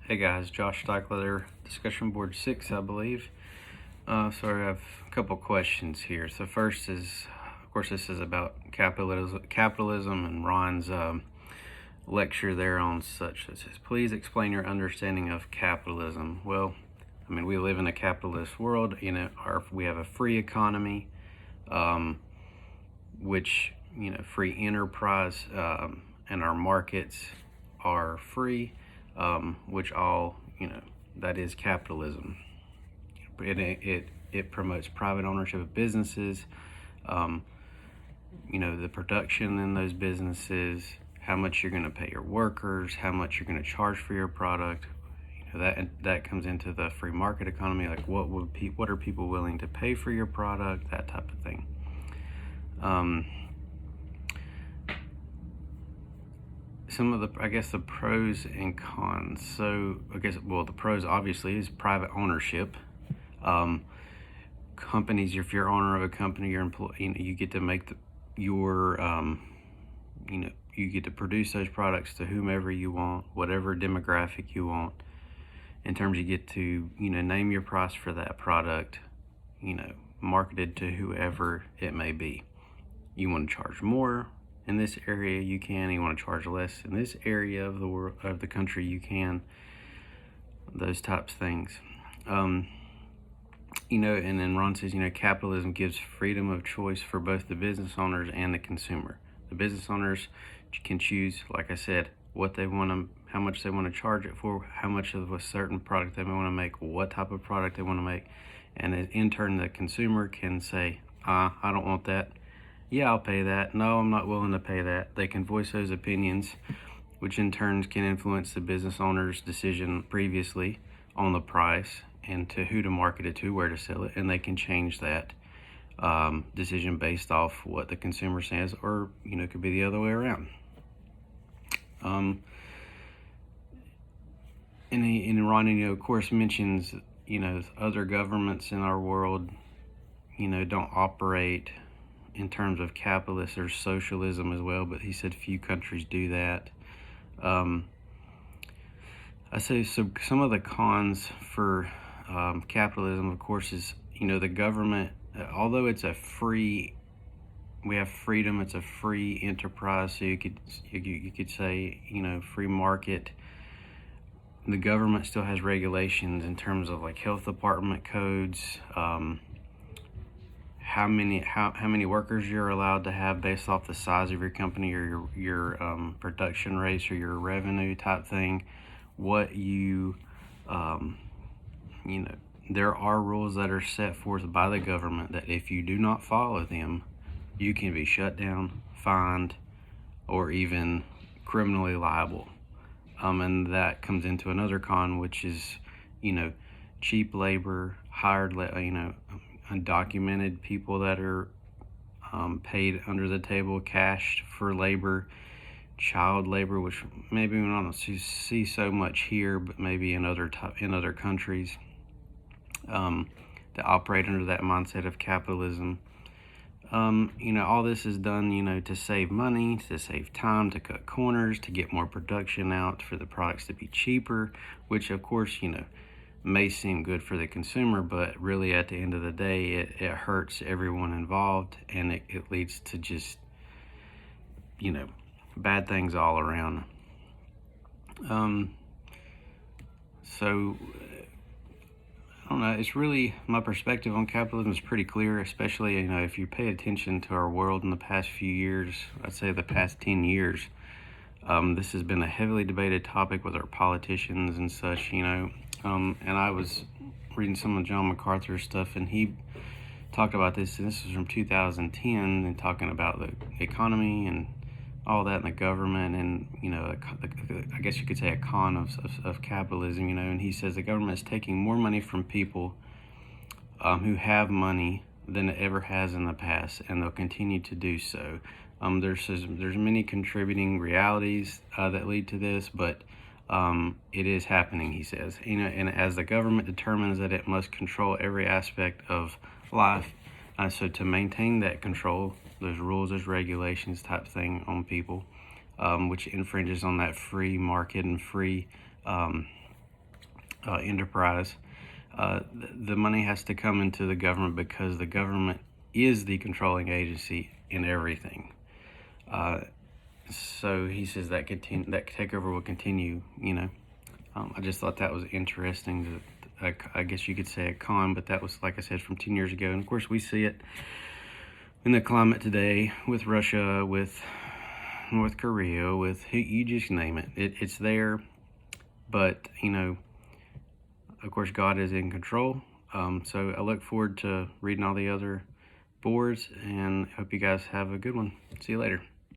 Hey guys, Josh Steichler there, discussion board 6, I believe. So I have a couple questions here. So first is, of course, this is about capitalism and Ron's lecture there on such. It says, please explain your understanding of capitalism. Well, I mean, we live in a capitalist world. We have a free economy, which, free enterprise, and our markets are free, which all, that is capitalism. It promotes private ownership of businesses, the production in those businesses, how much you're going to pay your workers, how much you're going to charge for your product. That comes into the free market economy, like what are people willing to pay for your product, that type of thing. Some of the pros and cons. So the pros obviously is private ownership. Companies, if you're owner of a company, you get to make you get to produce those products to whomever you want, whatever demographic you want. In terms, you get to name your price for that product, marketed to whoever it may be. You want to charge more in this area, you can. You want to charge less in this area of the world, of the country, you can. Those types of things. And then Ron says, capitalism gives freedom of choice for both the business owners and the consumer. The business owners can choose, like I said, what they want to, how much they want to charge it for, how much of a certain product they want to make, what type of product they want to make. And in turn, the consumer can say, I don't want that. Yeah, I'll pay that. No, I'm not willing to pay that. They can voice those opinions, which in turn can influence the business owner's decision previously on the price and to who to market it to, where to sell it, and they can change that decision based off what the consumer says, or it could be the other way around. And Ron, of course, mentions other governments in our world don't operate in terms of capitalist or socialism as well, but he said few countries do that. I say, so some of the cons for capitalism, of course, is the government, although it's we have freedom, it's a free enterprise, so you could say free market. The government still has regulations in terms of like health department codes, how many workers you're allowed to have based off the size of your company or your production rates or your revenue type thing. What there are rules that are set forth by the government that if you do not follow them, you can be shut down, fined, or even criminally liable. And that comes into another con, which is cheap labor, undocumented people that are paid under the table, cash for labor, child labor, which maybe we don't see so much here, but maybe in other countries that operate under that mindset of capitalism. All this is done, to save money, to save time, to cut corners, to get more production out, for the products to be cheaper, which of course, may seem good for the consumer, but really at the end of the day, it hurts everyone involved, and it leads to just, bad things all around. So, I don't know, it's really, my perspective on capitalism is pretty clear, especially, if you pay attention to our world in the past few years, I'd say the past 10 years, this has been a heavily debated topic with our politicians and such, and I was reading some of John MacArthur's stuff, and he talked about this, and this was from 2010, and talking about the economy and all that, and the government, and I guess you could say a con of capitalism, and he says the government is taking more money from people who have money than it ever has in the past, and they'll continue to do so. There's many contributing realities that lead to this, but it is happening, he says. And as the government determines that it must control every aspect of life, so to maintain that control, there's rules, there's regulations type thing on people, which infringes on that free market and free enterprise. The money has to come into the government because the government is the controlling agency in everything. So he says that that takeover will continue. I just thought that was interesting. I guess you could say a con, but that was, like I said, from 10 years ago. And of course, we see it in the climate today with Russia, with North Korea, with you just name it. It's there, but of course, God is in control. So I look forward to reading all the other boards, and hope you guys have a good one. See you later.